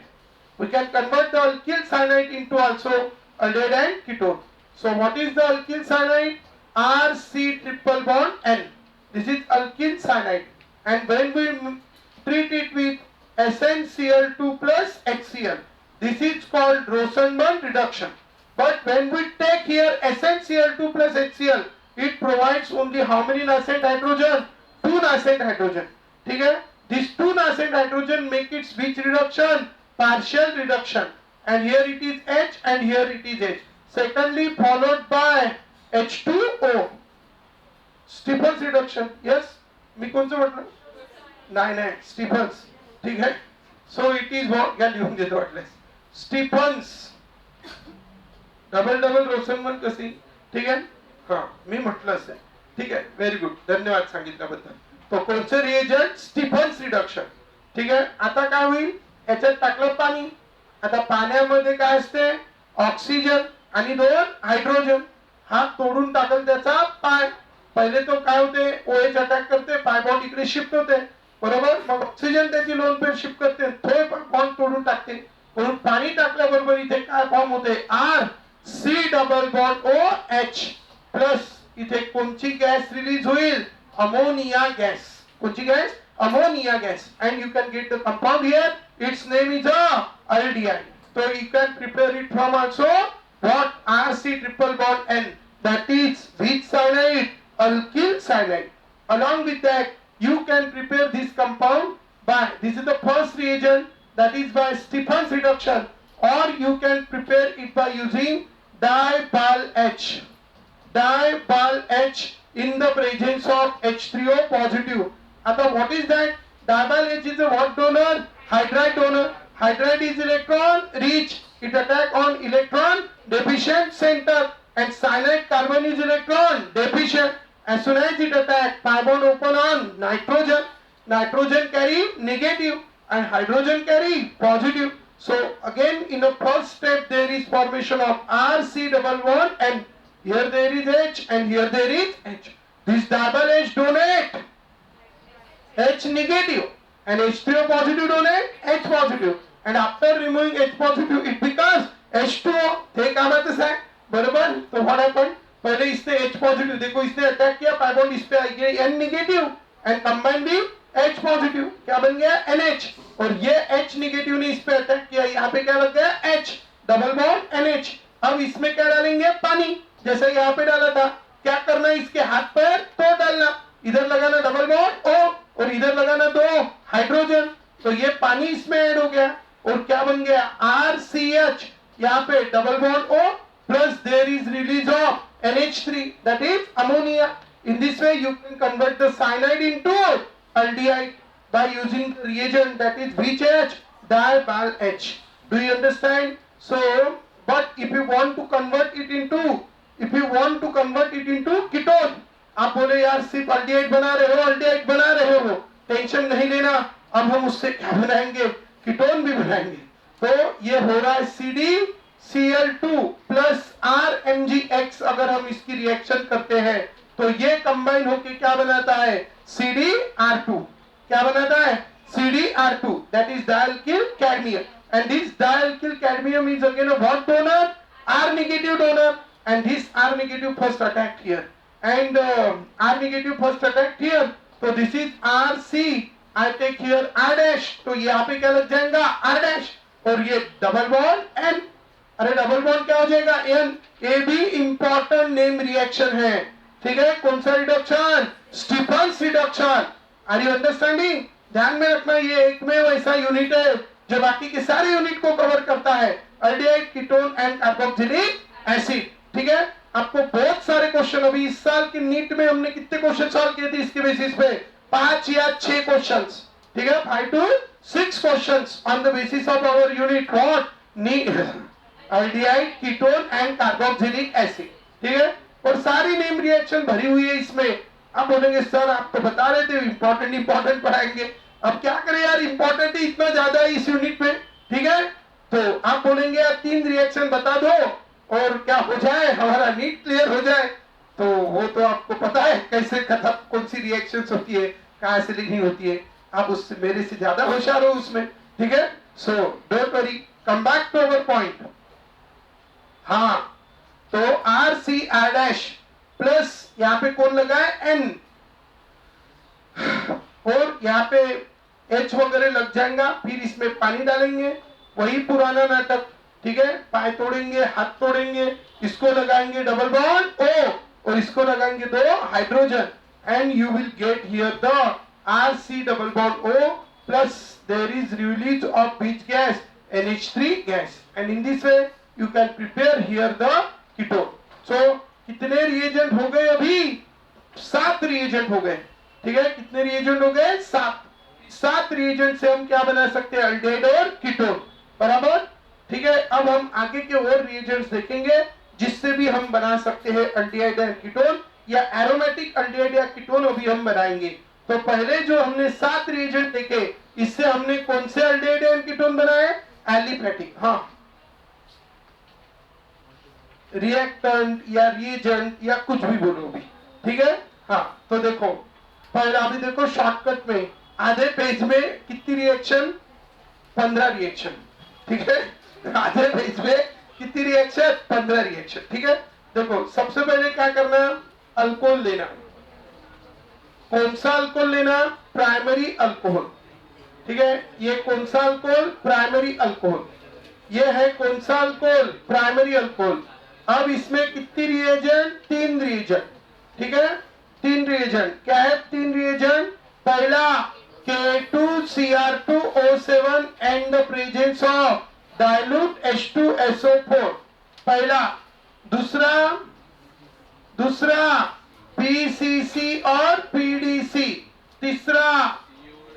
We can convert the alkyl cyanide into also aldehyde and ketone. So what is the alkyl cyanide? RC triple bond N. This is alkyl cyanide. And when we treat it with SnCl2 plus HCl, this is called Rosenbaum reduction. But when we take here SnCl2 plus HCl, it provides only how many nascent hydrogen? 2 nascent hydrogen. ठीक है? These 2 nascent hydrogen make its which reduction? Partial reduction. And here it is H and here it is H. Secondly followed by H2O. Stephens reduction. Yes? मी कौन सा म्हटलं? नाही Stephens. ठीक है? So it is what? या लिहून देतो वाटल्यास. Stephens. डबल रोसनमन कशी? ठीक है? हाँ, मी म्हटलंच आहे. ठीक आहे? Very good. धन्यवाद सांगितल्याबद्दल. तो कोणचं रिएजंट? Stephen's reduction. ठीक आहे? आता काय होईल? याच्यात टाकलं पाणी. आता पाण्यामध्ये काय असते? ऑक्सिजन आणि 2 हायड्रोजन. हा तोडून टाकल त्याचा पाय. पहिले तो काय होते? OH अटॅक करते, पाय बॉन्ड इकडे शिफ्ट होते. बरोबर? मग ऑक्सिजन त्याची लोन पेअर शिफ्ट करते, तो बॉन्ड तोडून टाकते. म्हणून पाणी टाकल्याबरोबर इथे काय फॉर्म होते? R C double bond OH plus इथे कोणची गॅस रिलीज होईल? Ammonia gas. कोणची gas? Ammonia gas. And you can get the compound here. Its name is aldehyde. So you can prepare it from also what? RC triple bond N. That is which cyanide? Alkyl cyanide. Along with that, you can prepare this compound by, this is the first reagent, that is by Stephens reduction, or you can prepare it by using dibal H. Dibal H in the presence of H3O positive. आता what is that? Dibal H is a what donor? Hydride donor. Hydride is electron rich. It attack on electron deficient center, and cyanide carbon is electron deficient. As soon as it attack, pi bond open on nitrogen. Nitrogen carry negative and hydrogen carry positive. So again in the first step there is formation of RC double bond, and here there is H and here there is H. This double H donate H negative and H3O positive donate H positive, and after removing H positive it becomes H2O. थे कामातच आहे. बरोबर? तो what happened? पहले इसने H positive, देखो इसने attack किया, pi bond इस पे आई गई N negative and combine with H positive, क्या बन गया? NH. और ये H नेगेटिव ने इस पे अटैक किया, यहाँ पे क्या लग गया? H double bond NH. अब इसमें क्या डालेंगे? पानी, जैसे यहाँ पे डाला था. क्या करना है? इसके हाथ पर तो डालना, इधर लगाना डबल बॉन्ड O और इधर लगाना 2 हाइड्रोजन. तो ये पानी इसमें ऐड हो गया और क्या बन गया? RCH. यहाँ पे double bond O plus there is release of NH3, that is ammonia. In this way you can convert the cyanide into aldehyde. by using the reagent that is which H? Diol H. Do you understand? So, but if you want to convert it into ketone, आप बोले यार सिर्फ aldehyde बना रहे हो, tension नहीं लेना, अब हम उससे क्या बनाएंगे? कीटोन भी बनाएंगे। तो ये हो रहा है CdCl2 प्लस RMgX। अगर हम इसकी रिएक्शन करते हैं तो ये कंबाइन होके क्या बनाता है? CdR2। क्या बनाता है? CdR2, that is dialkyl cadmium, and this dialkyl cadmium is again a what donor? R negative donor, and this R negative first attacked here, and R negative first attacked here, so this is RC, I take here R dash, तो यहाँ पे क्या लग जाएगा? R dash, और ये double bond N, अरे double bond क्या हो जाएगा? N। ये भी इंपॉर्टेंट नेम रिएक्शन है, ठीक है? कौन सा reduction? Stephen's reduction. Are you understanding? ध्यान में रखना, ये एक में वैसा यूनिट है जो बाकी के सारे यूनिट को कवर करता है, aldehyde, ketone and carboxylic acid, ठीक है? आपको बहुत सारे क्वेश्चन, अभी इस साल की नीट में हमने कितने क्वेश्चन सॉल्व किए थे इसके बेसिस पे? 5 या 6 क्वेश्चंस, ठीक है? 5 to 6 questions on the basis of our unit what? Aldehyde, ketone and carboxylic acid, ठीक है? और सारी नेम रिएक्शन भरी हुई है इसमें। आप बोलेंगे सर आप तो बता रहे थे इंपॉर्टेंट पढ़ाएंगे, अब क्या करें यार, इंपॉर्टेंट ही इतना ज्यादा है इस यूनिट में, ठीक है? तो आप बोलेंगे यार 3 रिएक्शन बता दो और क्या हो जाए, हमारा नीट क्लियर हो जाए। तो वो तो आपको पता है कैसे खत्म, कौन सी रिएक्शंस होती है, कहां से लिखनी होती है, आप उससे मेरे से ज्यादा होशियार हो उसमें, ठीक है? So don't worry, come back to our point. हाँ, तो RCR डैश प्लस यहाँ पे कौन लगा है? N, और यहाँ पे H वगैरह लग जाएगा, फिर इसमें पानी डालेंगे, वही पुराना नाटक, ठीक है? पाए तोड़ेंगे, हाथ तोड़ेंगे, इसको लगाएंगे डबल बॉन्ड O और इसको लगाएंगे 2 hydrogen, and you will get here the RC double bond O plus there is release of which gas? NH3 gas, and in this way you can prepare here the ketone. So कितने reagent हो गए? अभी 7 reagent हो गए, ठीक है? कितने reagent हो गए? 7 रिएजेंट से हम क्या बना सकते हैं? अल्डिहाइड और कीटोन, बराबर, ठीक है? अब हम आगे के और रिएजेंट्स देखेंगे जिससे भी हम बना सकते हैं अल्डिहाइड एंड कीटोन, या एरोमेटिक अल्डिहाइड या कीटोन अभी हम बनाएंगे। तो पहले जो हमने 7 रिएजेंट देखे, इससे हमने कौन से अल्डिहाइड एंड कीटोन बनाए? एलिफेटिक, हाँ, रिएक्टेंट या रिएजेंट या कुछ भी बोलो भी, ठीक है? हाँ, तो देखो पहला अभी देखो शॉर्टकट में, आधे पेज में कितनी रिएक्शन? 15 रिएक्शन, ठीक है? आधे पेज में कितनी रिएक्शन? 15 रिएक्शन, ठीक है? देखो सबसे पहले क्या करना? अल्कोहल लेना। कौन सा अल्कोहल लेना? प्राइमरी अल्कोहल, ठीक है? ये कौन सा अल्कोहल? Primary alcohol. ये है कौन सा अल्कोहल? Primary alcohol. अब इसमें कितनी रिएजेंट? 3 रिएजेंट, ठीक है? 3 रिएजेंट, क्या है 3 रिएजेंट? पहला K2Cr2O7 and the presence of dilute H2SO4, पहला। दूसरा PCC और PDC, तीसरा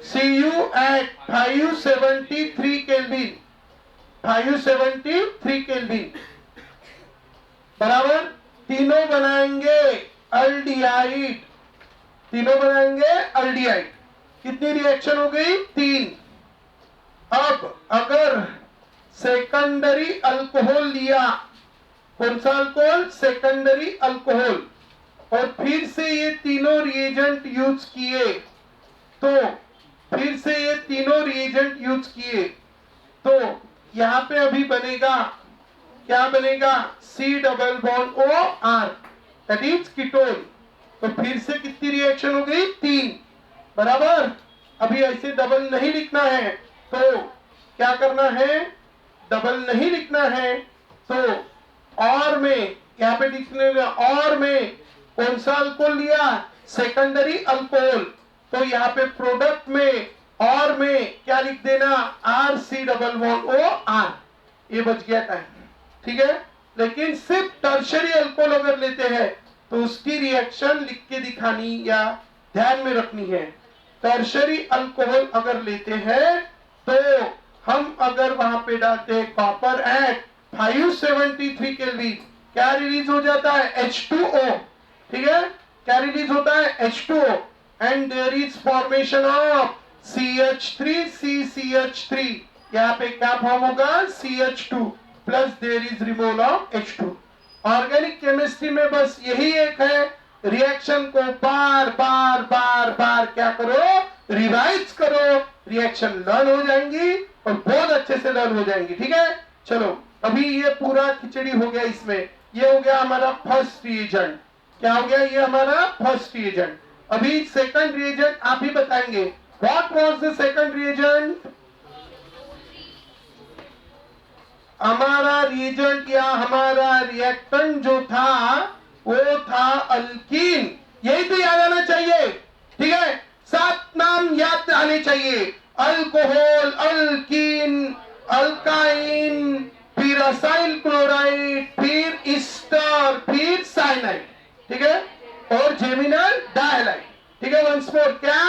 Cu at 573 केल्विन, 573 केल्विन, बराबर। तीनों बनाएंगे अल्डिहाइड, कितनी रिएक्शन हो गई? 3। अब अगर सेकेंडरी अल्कोहल लिया, कौन सा अल्कोहल? सेकेंडरी अल्कोहल, और फिर से ये तीनों रिएजेंट यूज किए, तो यहाँ पे अभी बनेगा, क्या बनेगा? C double bond O R, that is ketone. तो फिर से कितनी रिएक्शन हो गई? 3, बराबर। अभी ऐसे डबल नहीं लिखना है, तो क्या करना है? डबल नहीं लिखना है, तो और में यहाँ पे लिखने, और में कौन सा अल्कोहल लिया? सेकेंडरी अल्कोहल, तो यहाँ पे प्रोडक्ट में और में क्या लिख देना? RC double bond O R, ये बच गया टाइम, ठीक है? लेकिन सिर्फ टर्शरी अल्कोहल अगर लेते हैं तो उसकी रिएक्शन लिख के दिखानी या ध्यान में रखनी है। टर्शरी अल्कोहल अगर लेते हैं तो हम अगर वहां पे डालते हैं कॉपर एट 573 केल्विन, क्या रिलीज हो जाता है? H2O, ठीक है, क्या रिलीज होता है? H2O, and there is formation of CH3CCH3, यहाँ पे क्या फॉर्म होगा? CH2 plus there is removal of H2। Organic chemistry में बस यही एक है, रिएक्शन को बार बार बार बार क्या करो? रिवाइज करो, रिएक्शन लर्न हो जाएंगी और बहुत अच्छे से लर्न हो जाएंगी, ठीक है। चलो अभी ये पूरा खिचड़ी हो गया, इसमें ये हो गया हमारा फर्स्ट रिएजेंट। क्या हो गया? ये हमारा फर्स्ट रिएजेंट। अभी सेकंड रिएजेंट आप ही बताएंगे। What was the second reagent? हमारा रिएजेंट या हमारा रिएक्टेंट जो था वो था अल्कीन। यही तो याद आना चाहिए, ठीक है, 7 नाम याद आने चाहिए। अल्कोहल, अल्कीन, अल्काइन, फिर असाइल क्लोराइड, फिर ईस्टर, फिर साइनाइड, ठीक है, और जेमिनल डायलाइड, ठीक है। वंस मोर, क्या?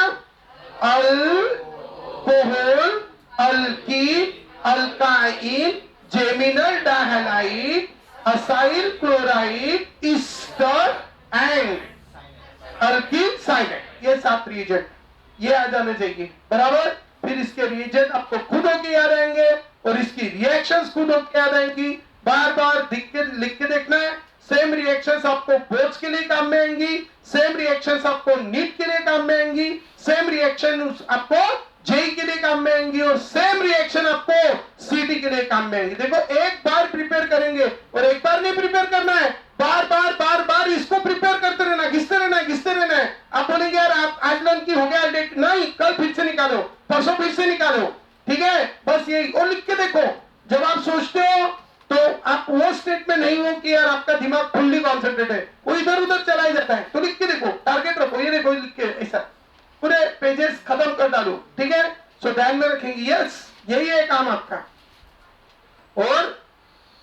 Alcohol, alkene, alkyne, geminal dihalide, acyl chloride, ester and अल्कीन साइनाइड, ये 7 रिएजेंट ये आ जाने चाहिए, बराबर। फिर इसके रिएजेंट आपको खुद होके याद आएंगे और इसकी रिएक्शंस खुद होके याद आएंगी। बार बार लिख के देखना है। सेम रिएक्शंस आपको बोर्ड्स के लिए काम में आएंगी, सेम रिएक्शंस आपको नीट के लिए काम में आएंगी, सेम रिएक्शन आपको जेई के लिए काम में आएंगी और सेम रिएक्शन आपको सीटी के लिए काम में आएंगी। देखो एक बार प्रिपेयर करेंगे और एक बार नहीं प्रिपेयर करना है, बार बार बार बार इसको प्रिपेयर करते रहना, घिसते रहना, घिसते रहना है। आप बोलेंगे यार आप आज लर्न की हो गया डेट, नहीं, कल फिर से निकालो, परसों फिर से निकालो, ठीक है, बस यही। और लिख के देखो, जब आप सोचते हो तो आप वो स्टेट में नहीं हो कि यार आपका दिमाग फुल्ली कॉन्सेंट्रेट है, वो इधर उधर चला ही जाता है। तो लिख के देखो, टारगेट रखो, ये देखो लिख के ऐसा पूरे पेजेस खत्म कर डालो, ठीक है। सो ध्यान में रखेंगे, यस यही है काम आपका। और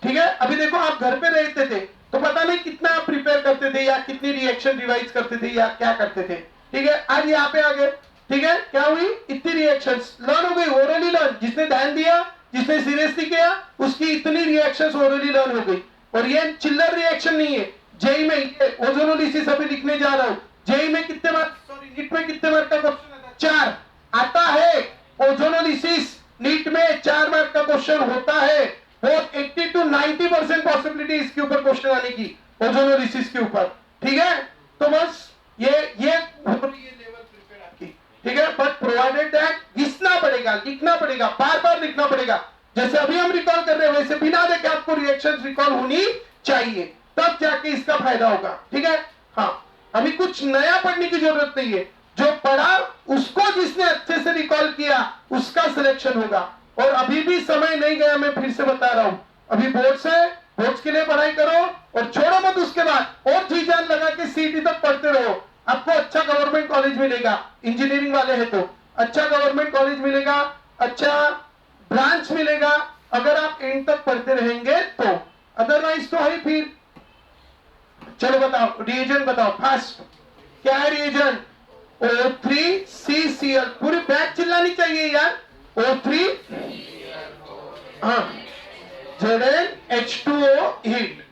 ठीक है, अभी देखो आप घर पे रहते थे तो पता नहीं कितना आप प्रिपेयर करते थे या कितनी रिएक्शन रिवाइज करते थे या क्या करते थे, ठीक है। आज यहाँ पे आ गए, ठीक है, क्या हुई? इतनी रिएक्शंस लर्न हो गई, ओरली लर्न। जिसने ध्यान दिया, जिसने सीरियसली किया, उसकी इतनी रिएक्शंस ओरली लर्न हो गई। और ये चिल्लर रिएक्शन नहीं है। जेई में ये ओजोनोलिसिस अभी लिखने जा रहा हूं। जेई में कितने मार्क, सॉरी नीट में कितने मार्क का क्वेश्चन आता है? 4 आता है। ओजोनोलिसिस नीट में 4 मार्क का क्वेश्चन होता है। बहुत 80 to 90% पॉसिबिलिटी इसके ऊपर क्वेश्चन आने की, ओजोनोलिसिस के ऊपर, ठीक है। तो बस ये लेवल प्रिपेयर आपकी, ठीक है। बट प्रोवाइडेड दैट घिसना पड़ेगा, लिखना पड़ेगा, बार बार लिखना पड़ेगा। जैसे अभी हम रिकॉल कर रहे हैं वैसे बिना देखे आपको रिएक्शंस रिकॉल होनी चाहिए, तब जाके इसका फायदा होगा, ठीक है। हाँ, अभी कुछ नया पढ़ने की जरूरत नहीं है। जो पढ़ा उसको जिसने अच्छे से रिकॉल किया उसका सिलेक्शन होगा। और अभी भी समय नहीं गया, मैं फिर से बता रहा हूं, अभी बोर्ड्स है, बोर्ड्स के लिए पढ़ाई करो और छोड़ो मत। उसके बाद और जी जान लगा के सीटी तक पढ़ते रहो। आपको अच्छा गवर्नमेंट कॉलेज मिलेगा, इंजीनियरिंग वाले हैं तो अच्छा गवर्नमेंट कॉलेज मिलेगा, अच्छा ब्रांच मिलेगा अगर आप एंड तक पढ़ते रहेंगे तो। अदरवाइज तो है फिर। चलो बताओ रिएजेंट बताओ फास्ट, क्या है रिएजेंट? O3CCl, पूरी बैच चिल्लानी चाहिए यार। O3 हाँ ZnH2O हीट,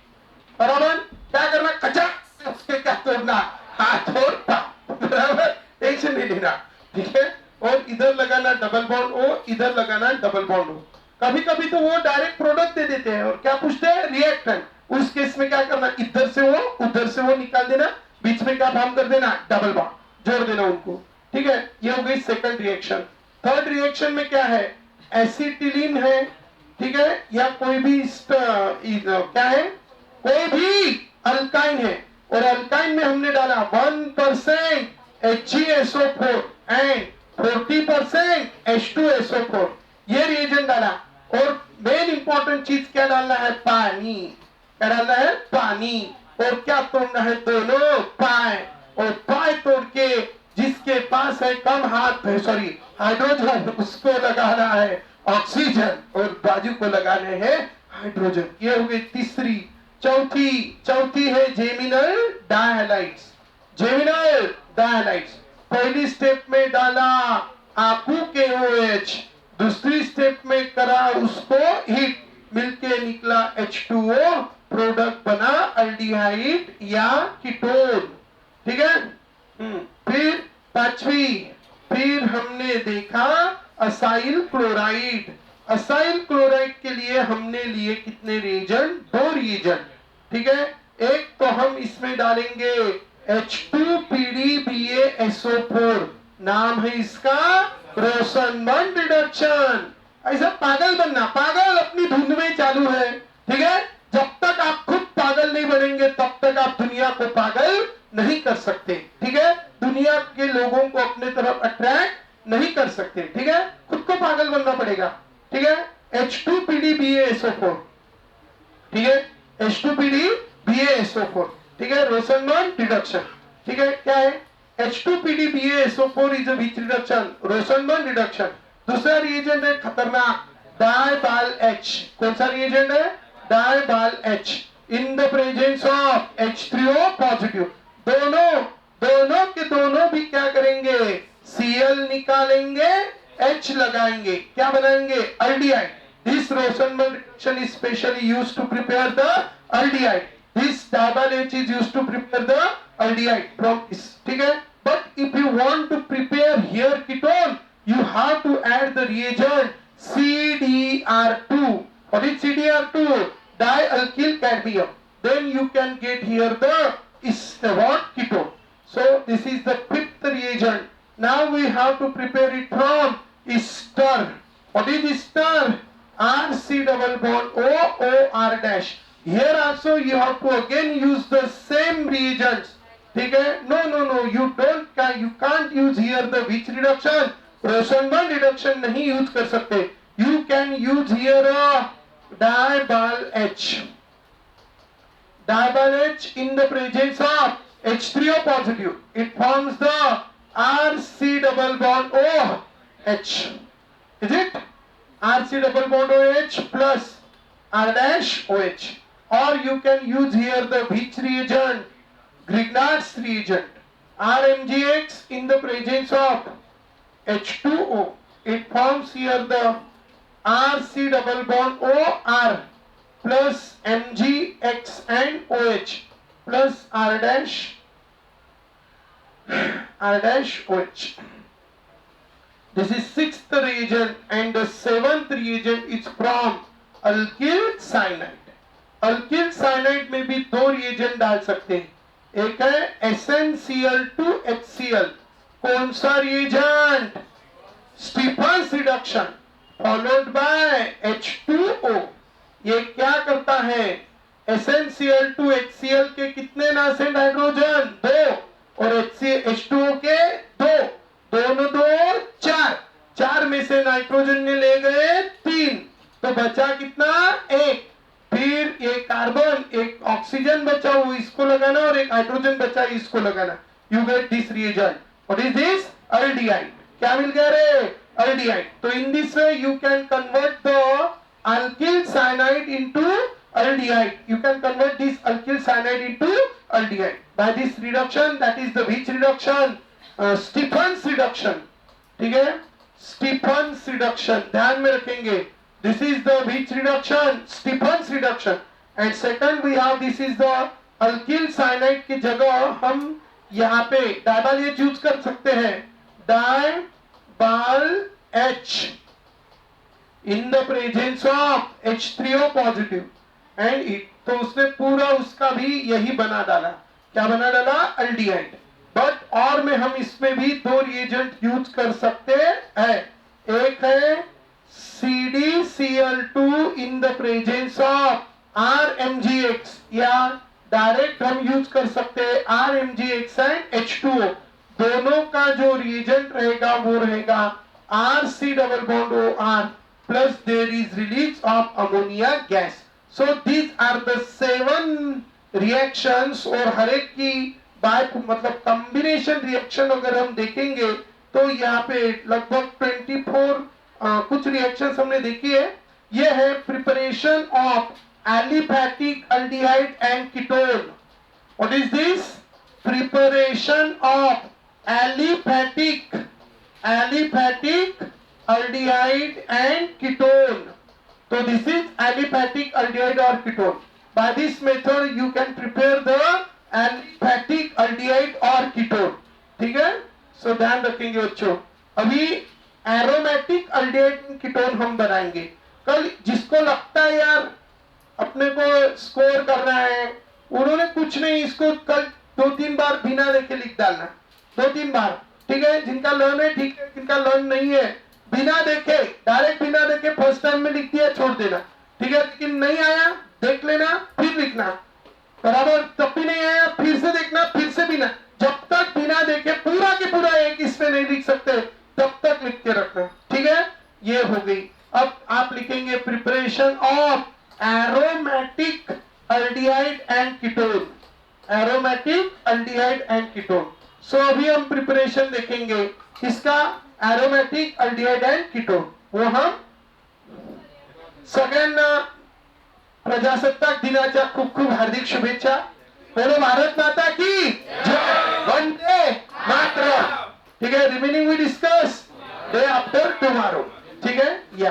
बराबर। क्या करना? कचा उसके क्या तोड़ना, हाथ और बराबर, टेंशन नहीं लेना, ठीक है। और इधर लगाना डबल बॉन्ड O, इधर लगाना डबल बॉन्ड O। कभी कभी तो वो डायरेक्ट प्रोडक्ट दे देते हैं और क्या पूछते हैं? रिएक्टेंट। उस केस में क्या करना? इधर से वो उधर से वो निकाल देना, बीच में क्या फॉर्म कर देना? डबल बॉन्ड जोड़ देना उनको, ठीक है। ये हो गई सेकंड रिएक्शन। थर्ड रिएक्शन में क्या है? एसिटिलीन है, ठीक है, या कोई भी क्या है, कोई भी अल्काइन है। और अल्काइन में हमने डाला 1% HgSO4 एंड 40% H2SO4, ये रिएजेंट डाला। और मेन इंपॉर्टेंट चीज क्या डालना है? पानी। क्या डालना है? पानी। और क्या तोड़ना है? दोनों पाए। और पाए तोड़ के जिसके पास है कम हाथ है, सॉरी हाइड्रोजन, उसको लगाना है ऑक्सीजन और बाजू को लगाने हैं हाइड्रोजन। ये हो गई तीसरी। चौथी है जेमिनल डायहालाइड्स। जेमिनल डायहालाइड्स पहली स्टेप में डाला आकू के OH, दूसरी स्टेप में करा उसको हीट, मिलके निकला H2O, प्रोडक्ट बना अल्डिहाइड या कीटोन। ठीक है। फिर पांचवी, फिर हमने देखा असाइल क्लोराइड। असाइल क्लोराइड के लिए हमने लिए कितने रिएजेंट? 2 रिएजेंट। ठीक है। एक तो हम इसमें डालेंगे H2PDBaSO4, नाम है इसका रोसनबर्ग रिडक्शन। ऐसा पागल बनना, पागल अपनी धुन में चालू है। ठीक है। जब तक आप खुद पागल नहीं बनेंगे तब तक आप दुनिया को पागल नहीं कर सकते। ठीक है। दुनिया के लोगों को अपने तरफ अट्रैक्ट नहीं कर सकते। ठीक है। खुद को पागल बनना पड़ेगा। ठीक है। H2PDBaSO4। ठीक है। H2PDBaSO4। ठीक है। Rosenberg reduction. ठीक है। क्या है? H2PDBaSO4 is a which reduction? Rosenberg reduction. दूसरा रिएजेंट है खतरनाक, डाइबाल H। कौन सा रिएजेंट है? DIBAL H in the presence of H3O positive. दोनों के दोनों भी क्या करेंगे? Cl निकालेंगे, H लगाएंगे, क्या बनाएंगे? Aldehyde. This Rosenberg reaction is specially used to prepare the aldehyde. This diabyl H is used to prepare the aldehyde from this. ठीक है। But if you want to prepare here ketone, you have to add the reagent CDR2. What is CDR2? Dialkyl cadmium. Then you can get here the what? Ketone. So this is the 5th reagent. Now we have to prepare it from ester. What is ester? RC double bond OR dash. Here also you have to again use the same reagents. ठीक है। No, you can't use here the which reduction? Rosenberg reduction नहीं use कर सकते। You can use here a diabyl H. Diabyl H in the presence of H3O positive. It forms the RC double bond OH. Is it? RC double bond OH plus R dash OH. Or you can use here the which reagent? Grignard's reagent. RMGX in the presence of H2O. It forms here the RC double bond OR plus MgX and OH plus R dash OH. This is 6th reagent and the 7th reagent is from alkyl cyanide. alkyl cyanide में भी 2 reagent डाल सकते हैं। एक है SnCl2HCl। कौन सा reagent? Stephen's reduction followed by H2O। ये क्या करता है? SnCl2HCl के कितने नासेंट हाइड्रोजन? 2 और H2O के 2, दोनों 2 4 में से नाइट्रोजन ने ले गए 3, तो बचा कितना? 1। फिर एक कार्बन, एक ऑक्सीजन बचा वो इसको लगाना और एक हाइड्रोजन बचा इसको लगाना। You get this reagent. What is this? Aldehyde. क्या मिल गया रे? अल्डिहाइड। तो in this way you can convert the alkyl cyanide into aldehyde. You can convert this alkyl cyanide into aldehyde by this reduction. That is the which reduction? Stephens reduction. ठीक है। Stephens reduction ध्यान में रखेंगे। This is the which reduction? Stephens reduction. And second we have this is the alkyl cyanide की जगह हम यहाँ पे डाइबाल H यूज कर सकते हैं। डाइबाल H in the presence of H3O positive and it, तो उसने पूरा उसका भी यही बना डाला। क्या बना डाला? अल्डिहाइड। बट और में हम इसमें भी 2 रिएजेंट यूज कर सकते हैं। एक है CdCl2 in the presence of RMgX, या डायरेक्ट हम यूज कर सकते हैं RMgX एंड H2O। दोनों का जो रिएजेंट रहेगा वो रहेगा RC double bond OR plus there is release of ammonia gas. So these are the 7 reactions और हर एक की मतलब कॉम्बिनेशन रिएक्शन अगर हम देखेंगे तो यहाँ पे लगभग 24 कुछ रिएक्शंस हमने देखी है। ये है preparation of aliphatic aldehyde and ketone. What is this? Preparation of aliphatic aldehyde and ketone. So this is aliphatic aldehyde or ketone. By this method you can prepare the aliphatic aldehyde or ketone. ठीक है? So ध्यान रखेंगे बच्चों. अभी aromatic aldehyde ketone हम बनाएंगे. कल जिसको लगता है यार अपने को स्कोर करना है, उन्होंने कुछ नहीं, इसको कल 2-3 बार बिना देखे लिख डालना, 2-3 बार. ठीक है? जिनका लर्न है ठीक है, जिनका लर्न नहीं है बिना देखे, डायरेक्ट बिना देखे फर्स्ट टाइम में लिख दिया छोड़ देना. ठीक है? लेकिन नहीं आया देख लेना फिर लिखना, बराबर. तब भी नहीं आया फिर से देखना, फिर से बिना, जब तक बिना देखे पूरा के पूरा एक इसमें नहीं लिख सकते तब तक लिख के रखना. ठीक है? ये हो गई. अब आप लिखेंगे preparation of aromatic aldehyde and ketone. Aromatic aldehyde and ketone. So अभी हम प्रिपरेशन देखेंगे इसका, एरोमेटिक अल्डिहाइड एंड कीटोन. वो हम सगळ्यांना प्रजासत्ताक दिनाच्या खूप खूप हार्दिक शुभेच्छा. बोलो भारत माता की जय, वंदे मातरम. ठीक है? Remaining we discuss day after tomorrow. ठीक है? या